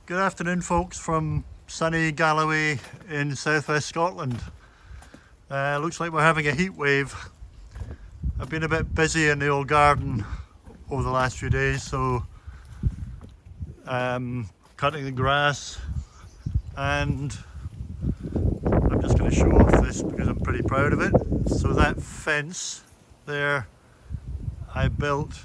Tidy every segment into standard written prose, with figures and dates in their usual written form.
Good afternoon, folks, from sunny Galloway in southwest Scotland. Looks like we're having a heat wave. I've been a bit busy in the old garden over the last few days, so cutting the grass, and I'm just going to show off this because I'm pretty proud of it. So that fence there I built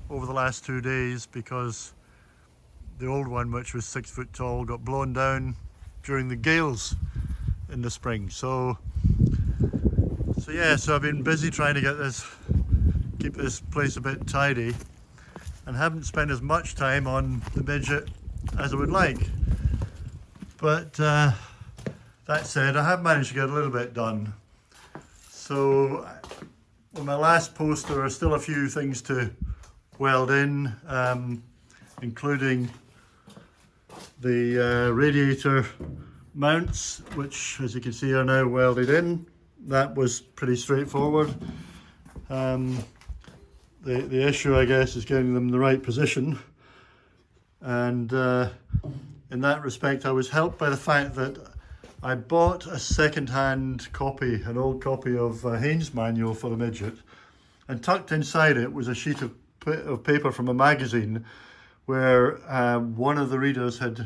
over the last 2 days because the old one, which was 6 foot tall, got blown down during the gales in the spring. So I've been busy trying to keep this place a bit tidy, and haven't spent as much time on the midget as I would like. But that said, I have managed to get a little bit done. So on my last post, there are still a few things to weld in, including the radiator mounts, which, as you can see, are now welded in. That was pretty straightforward. The issue, I guess, is getting them in the right position, and in that respect I was helped by the fact that I bought a second-hand copy, an old copy of Haynes' manual for the midget, and tucked inside it was a sheet of paper from a magazine where one of the readers had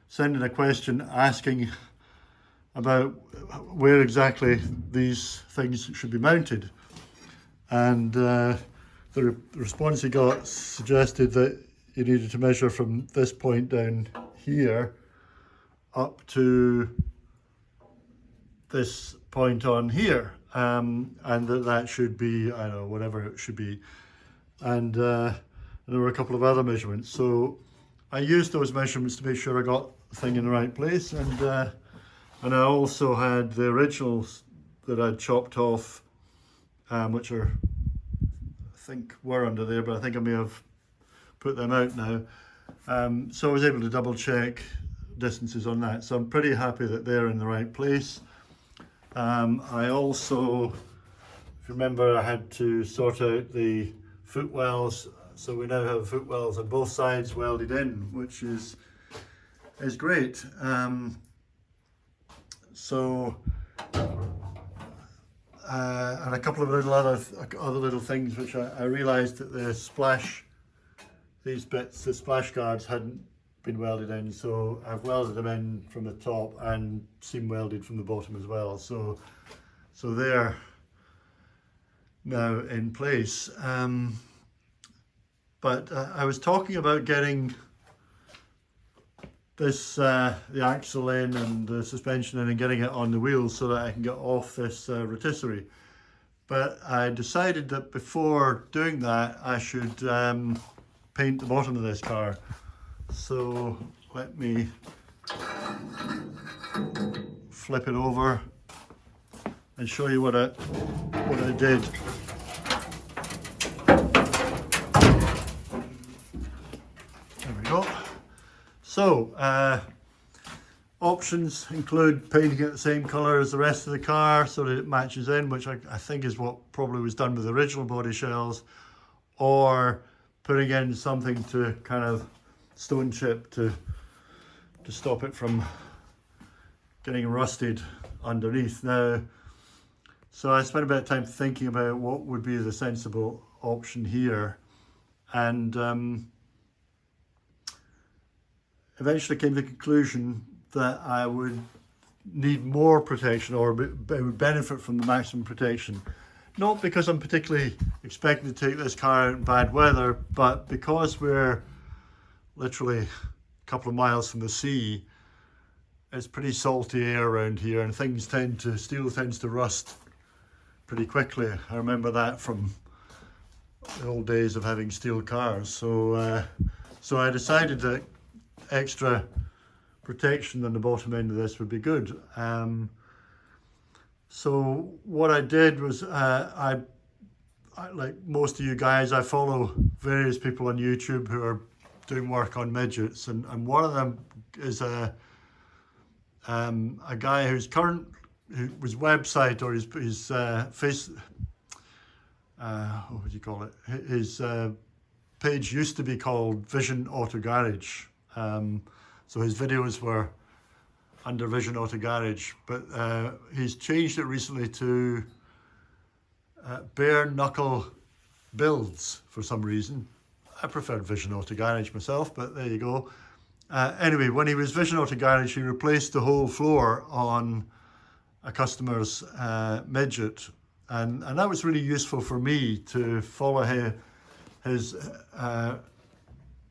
sent in a question asking about where exactly these things should be mounted. And the response he got suggested that you needed to measure from this point down here up to this point on here, and that should be, I don't know, whatever it should be. And there were a couple of other measurements. So I used those measurements to make sure I got the thing in the right place, and I also had the originals that I'd chopped off, which I think were under there, but I think I may have put them out now. So I was able to double check distances on that. So I'm pretty happy that they're in the right place. I also, if you remember, I had to sort out the footwells. So we now have footwells on both sides welded in, which is great. And a couple of other little things which I realised that the splash guards hadn't been welded in, so I've welded them in from the top and seam welded from the bottom as well. So they're now in place. But I was talking about getting this the axle in and the suspension in and getting it on the wheels so that I can get off this rotisserie. But I decided that before doing that I should paint the bottom of this car. So let me flip it over and show you what I did. There we go. So options include painting it the same colour as the rest of the car so that it matches in, which I think is what probably was done with the original body shells, or putting in something to kind of stone chip to stop it from getting rusted underneath. Now, so I spent a bit of time thinking about what would be the sensible option here, and eventually came to the conclusion that I would need more protection, or would benefit from the maximum protection. Not because I'm particularly expecting to take this car out in bad weather, but because we're literally a couple of miles from the sea. It's pretty salty air around here, and steel tends to rust pretty quickly. I remember that from the old days of having steel cars. So I decided that extra protection on the bottom end of this would be good. So what I did was, I like most of you guys, I follow various people on YouTube who are doing work on midgets, and one of them is a guy whose website, or his face, what would you call it? His page used to be called Vision Auto Garage. So his videos were under Vision Auto Garage, but he's changed it recently to bare knuckle builds for some reason. I preferred Vision Auto Garage myself, but there you go. Anyway, when he was Vision Auto Garage, he replaced the whole floor on a customer's midget, and that was really useful for me to follow his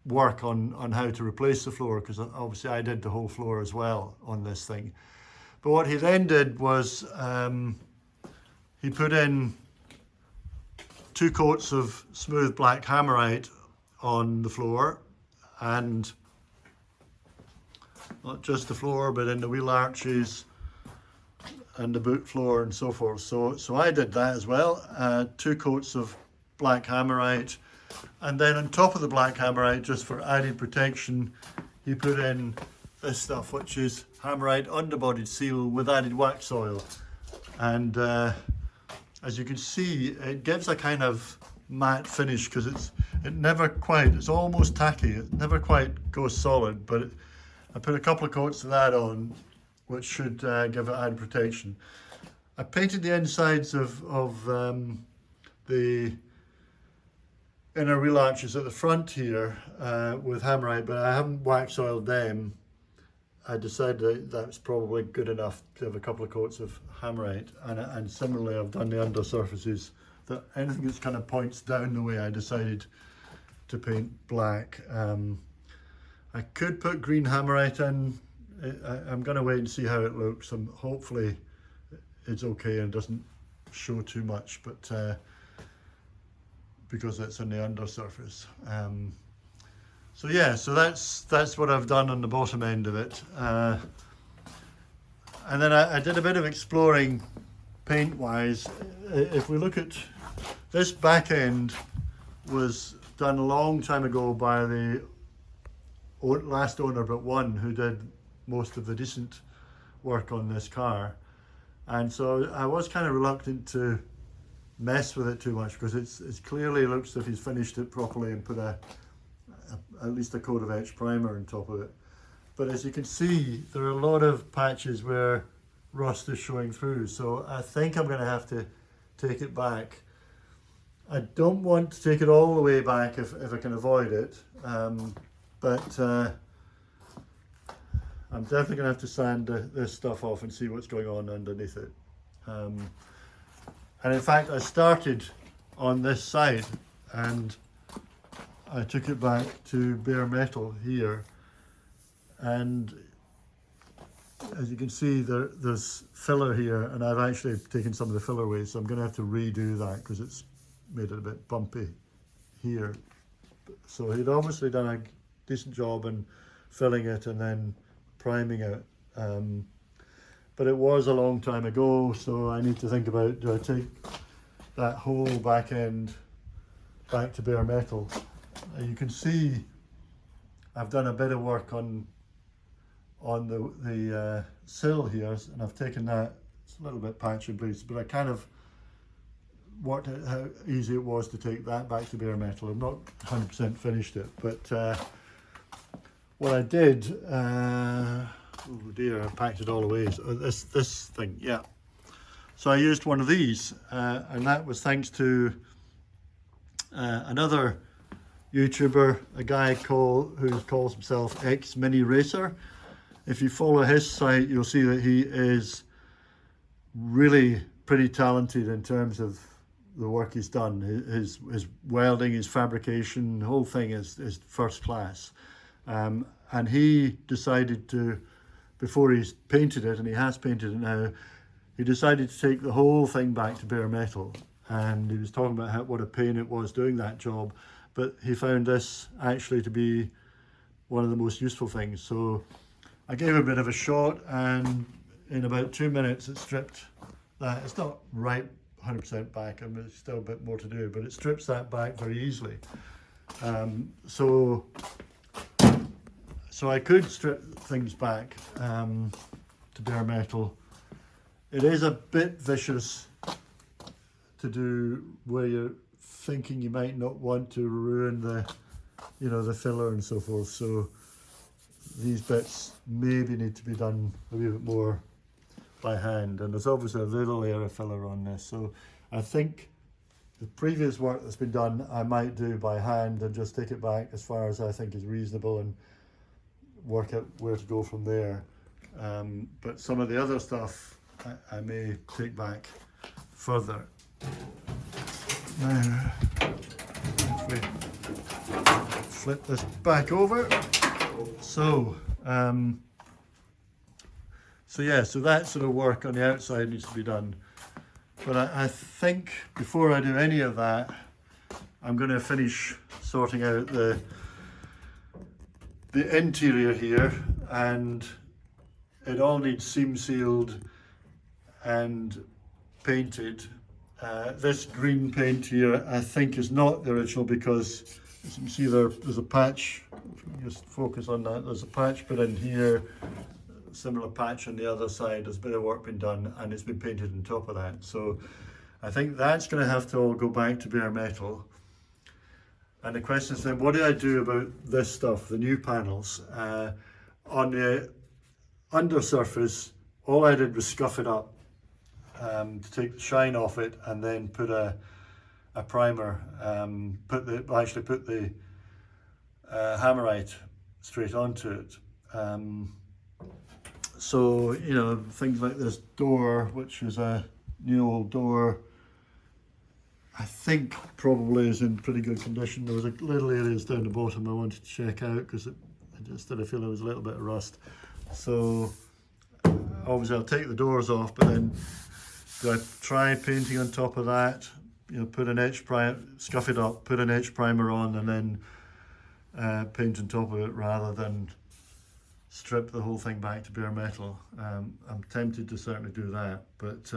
work on how to replace the floor, because obviously I did the whole floor as well on this thing. But what he then did was he put in 2 coats of smooth black hammerite on the floor, and not just the floor but in the wheel arches and the boot floor and so forth. So I did that as well, 2 coats of black hammerite, and then on top of the black hammerite, just for added protection, he put in this stuff, which is hammerite underbody seal with added wax oil. And as you can see, it gives a kind of matte finish, because it's almost tacky, it never quite goes solid, but I put a couple of coats of that on, which should give it added protection. I painted the insides of the inner wheel arches at the front here with hammerite, but I haven't wax oiled them. I decided that's probably good enough to have a couple of coats of hammerite, and similarly I've done the undersurfaces. That anything that's kind of points down the way, I decided to paint black. I could put green hammerite in. I'm going to wait and see how it looks, and hopefully it's okay and doesn't show too much, but because it's on the undersurface. So yeah, so that's what I've done on the bottom end of it. And then I did a bit of exploring paint-wise. If we look at this back end, was done a long time ago by the last owner but one, who did most of the decent work on this car. And so I was kind of reluctant to mess with it too much, because it's clearly looks as if he's finished it properly and put at least a coat of etched primer on top of it. But as you can see, there are a lot of patches where rust is showing through, so I think I'm going to have to take it back. I don't want to take it all the way back if I can avoid it, but I'm definitely going to have to sand this stuff off and see what's going on underneath it. And in fact, I started on this side and I took it back to bare metal here, and as you can see, there's filler here, and I've actually taken some of the filler away, so I'm going to have to redo that because it's made it a bit bumpy here. So he'd obviously done a decent job in filling it and then priming it, but it was a long time ago, so I need to think about, do I take that whole back end back to bare metal? You can see I've done a bit of work on the sill here, and I've taken that. It's a little bit patchy and bleached, but I kind of worked out how easy it was to take that back to bare metal. I've not 100% finished it, but what I did, oh dear, I packed it all away. So this thing, yeah. So I used one of these, and that was thanks to another YouTuber, a guy who calls himself X Mini Racer. If you follow his site, you'll see that he is really pretty talented in terms of the work he's done. His welding, his fabrication, the whole thing is first class. And he decided to, before he's painted it, and he has painted it now, he decided to take the whole thing back to bare metal. And he was talking about what a pain it was doing that job, but he found this actually to be one of the most useful things. So I gave it a bit of a shot, and in about 2 minutes it stripped that. It's not right 100% back, I mean, there's still a bit more to do, but it strips that back very easily. So I could strip things back to bare metal. It is a bit vicious to do where you're thinking you might not want to ruin the filler and so forth. So these bits maybe need to be done a wee bit more by hand, and there's obviously a little layer of filler on this, so I think the previous work that's been done I might do by hand and just take it back as far as I think is reasonable and work out where to go from there. But some of the other stuff I may take back further. Now, if we flip this back over, so yeah, so that sort of work on the outside needs to be done. But I think before I do any of that, I'm going to finish sorting out the interior here, and it all needs seam sealed and painted. This green paint here I think is not the original, because as you can see there's a patch. If you can just focus on that, there's a patch put in here, similar patch on the other side. There's a bit of work been done and it's been painted on top of that, so I think that's going to have to all go back to bare metal. And the question is then, what do I do about this stuff, the new panels? On the undersurface, all I did was scuff it up to take the shine off it, and then put a primer, put the hammerite straight onto it. So, you know, things like this door, which is a new old door, I think probably is in pretty good condition. There was a little areas down the bottom I wanted to check out because I just did feel there was a little bit of rust. So obviously I'll take the doors off, but then do I try painting on top of that? You know, put an edge primer, scuff it up, put an edge primer on, and then paint on top of it, rather than strip the whole thing back to bare metal. I'm tempted to certainly do that, but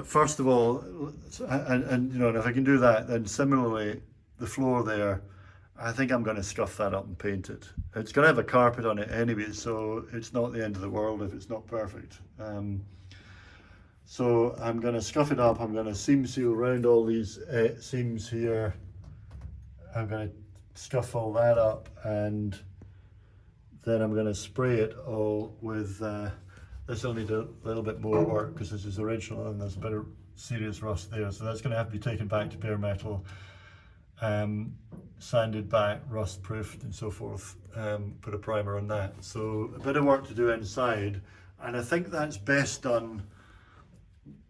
first of all, and you know, if I can do that, then similarly the floor there, I think I'm going to scuff that up and paint it. It's going to have a carpet on it anyway, so it's not the end of the world if it's not perfect. So I'm going to scuff it up. I'm going to seam seal around all these seams here. I'm going to scuff all that up, and then I'm going to spray it all with this will need a little bit more work because this is original and there's a bit of serious rust there, so that's going to have to be taken back to bare metal, sanded back, rust proofed and so forth, put a primer on that. So a bit of work to do inside, and I think that's best done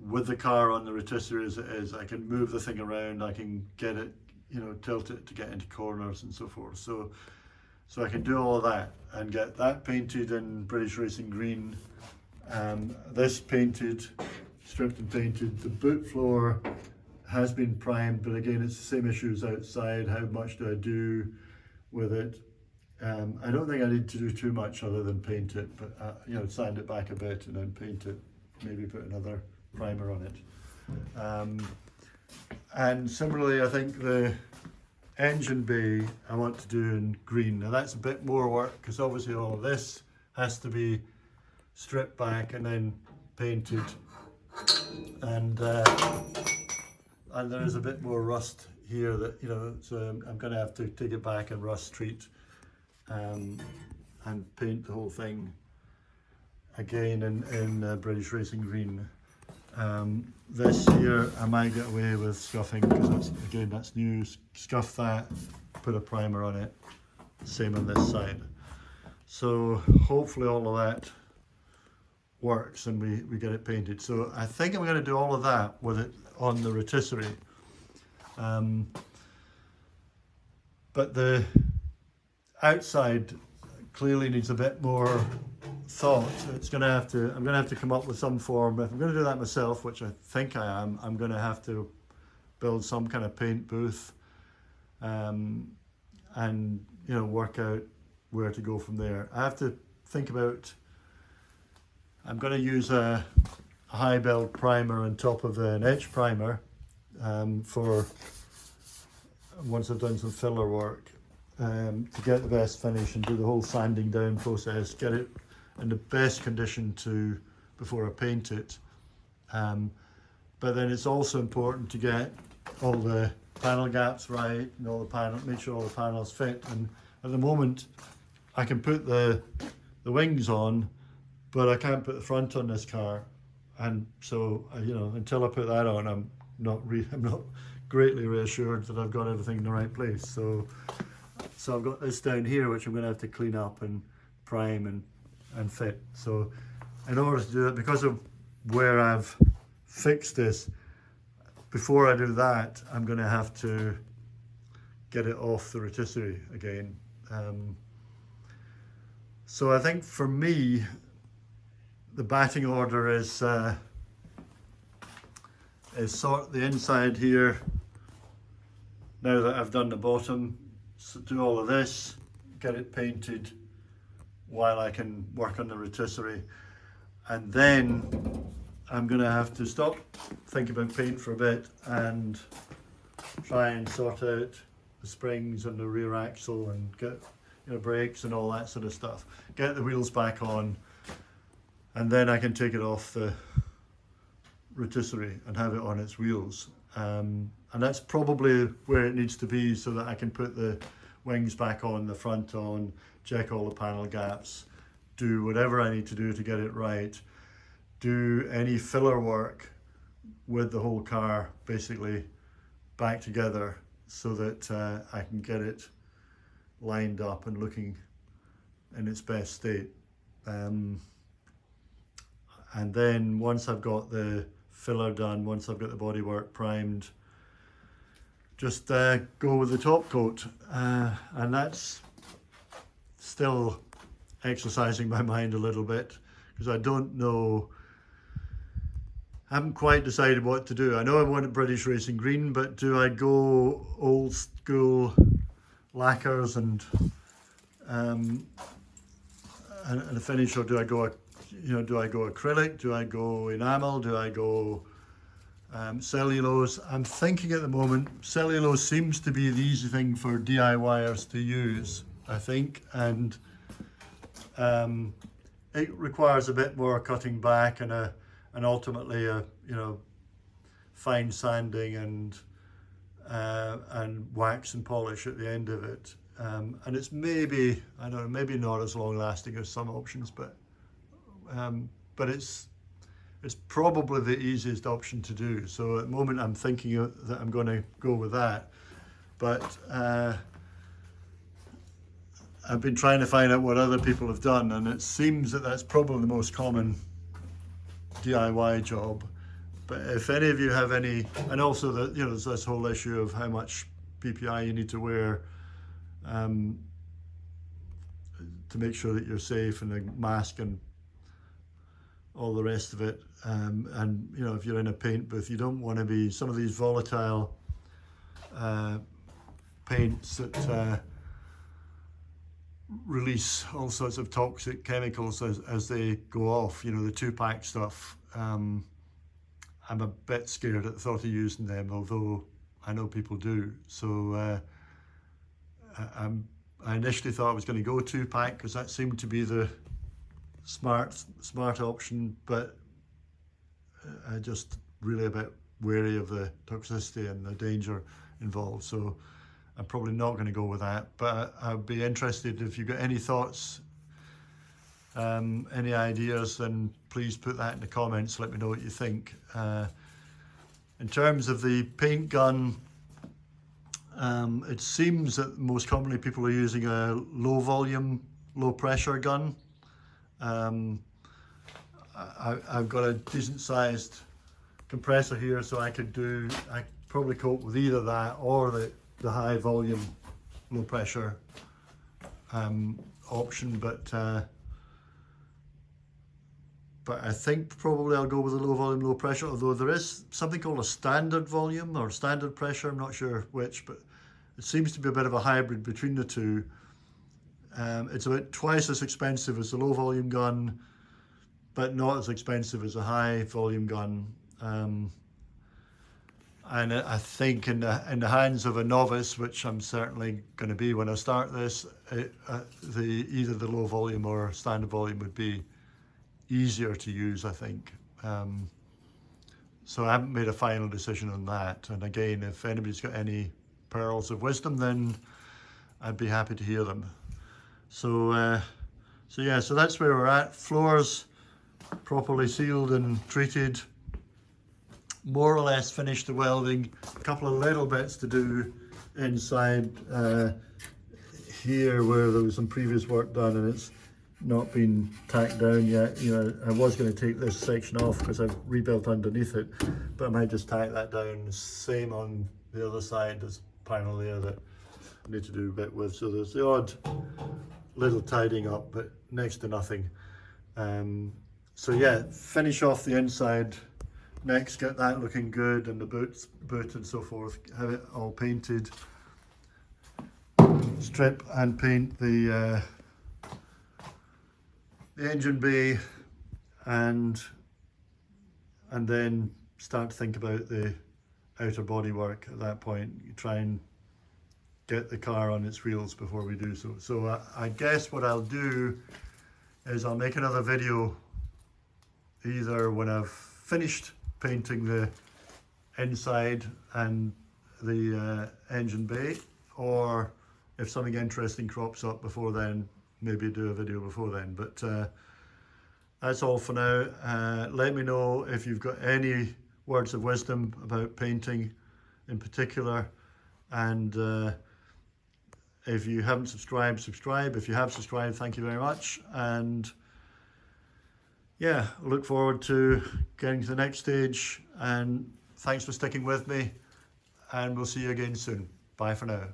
with the car on the rotisserie as it is. I can move the thing around, I can get it, you know, tilt it to get into corners and so forth. So I can do all of that and get that painted in British Racing Green. This painted, stripped and painted. The boot floor has been primed, but again it's the same issues outside. How much do I do with it? I don't think I need to do too much other than paint it, but you know, sand it back a bit and then paint it, maybe put another primer on it. And similarly, I think the engine bay I want to do in green. Now that's a bit more work because obviously all of this has to be stripped back and then painted, and there is a bit more rust here that, you know, so I'm going to have to take it back and rust treat and paint the whole thing again in British Racing Green. This here I might get away with scuffing because that's new. Scuff that, put a primer on it, same on this side. So hopefully all of that works and we get it painted. So I think I'm going to do all of that with it on the rotisserie. But the outside clearly needs a bit more thought. It's going to have to, I'm going to have to come up with some form. If I'm going to do that myself, which I think I am, I'm going to have to build some kind of paint booth, and you know, work out where to go from there. I have to think about, I'm going to use a high build primer on top of an edge primer for once I've done some filler work, to get the best finish and do the whole sanding down process, get it in the best condition to before I paint it. But then it's also important to get all the panel gaps right and all the panel, make sure all the panels fit, and at the moment I can put the wings on, but I can't put the front on this car, and so you know, until I put that on, I'm not greatly reassured that I've got everything in the right place. So I've got this down here which I'm going to have to clean up and prime and fit. So in order to do that, because of where I've fixed this, before I do that, I'm going to have to get it off the rotisserie again. So I think for me, the batting order is sort the inside here. Now that I've done the bottom, so do all of this, get it painted while I can work on the rotisserie, and then I'm going to have to stop, think about paint for a bit, and try and sort out the springs and the rear axle and get, you know, brakes and all that sort of stuff. Get the wheels back on, and then I can take it off the rotisserie and have it on its wheels. And that's probably where it needs to be, so that I can put the wings back on, the front on, check all the panel gaps, do whatever I need to do to get it right, do any filler work with the whole car basically back together, so that I can get it lined up and looking in its best state. And then once I've got the filler done, once I've got the bodywork primed, just go with the top coat, and that's still exercising my mind a little bit, because I don't know, I haven't quite decided what to do. I know I want a British Racing Green, but do I go old school lacquers and a finish, or do I go, do I go acrylic, do I go enamel, do I go cellulose? I'm thinking at the moment cellulose seems to be the easy thing for DIYers to use, I think, and it requires a bit more cutting back and ultimately a fine sanding and wax and polish at the end of it, and it's maybe, I don't know, maybe not as long lasting as some options, but it's probably the easiest option to do. So at the moment I'm thinking that I'm going to go with that, but I've been trying to find out what other people have done, and it seems that that's probably the most common DIY job. But if any of you have any, and also that, there's this whole issue of how much PPI you need to wear to make sure that you're safe, and a mask and all the rest of it. And if you're in a paint booth, you don't want to be, some of these volatile paints that release all sorts of toxic chemicals as they go off, the 2-pack stuff. I'm a bit scared at the thought of using them, although I know people do. So I initially thought I was going to go 2-pack, because that seemed to be the smart option, but I just really a bit wary of the toxicity and the danger involved, so I'm probably not going to go with that. But I'd be interested if you've got any thoughts, any ideas, then please put that in the comments, let me know what you think. In terms of the paint gun, it seems that most commonly people are using a low volume, low pressure gun. I've got a decent sized compressor here, so I probably cope with either that or the high volume, low pressure option, but I think probably I'll go with a low volume, low pressure, although there is something called a standard volume or standard pressure, I'm not sure which, but it seems to be a bit of a hybrid between the two. It's about twice as expensive as the low volume gun, but not as expensive as a high volume gun. And I think in the hands of a novice, which I'm certainly going to be when I start this, either the low volume or standard volume would be easier to use, I think. So I haven't made a final decision on that. And again, if anybody's got any pearls of wisdom, then I'd be happy to hear them. So yeah, so that's where we're at. Floors properly sealed and treated, more or less finished the welding. A couple of little bits to do inside here where there was some previous work done and it's not been tacked down yet. You know, I was going to take this section off because I've rebuilt underneath it, but I might just tack that down. Same on the other side, there's a panel there that I need to do a bit with. So there's the odd little tidying up, but next to nothing. So yeah, finish off the inside next, get that looking good, and the boot and so forth, have it all painted, strip and paint the engine bay, and then start to think about the outer body work at that point. You try and get the car on its wheels before we do so. So I guess what I'll do is I'll make another video either when I've finished painting the inside and the engine bay, or if something interesting crops up before then, maybe do a video before then. But that's all for now. Let me know if you've got any words of wisdom about painting in particular, and if you haven't subscribed, subscribe. If you have subscribed, thank you very much. And yeah, I look forward to getting to the next stage, and thanks for sticking with me, and we'll see you again soon. Bye for now.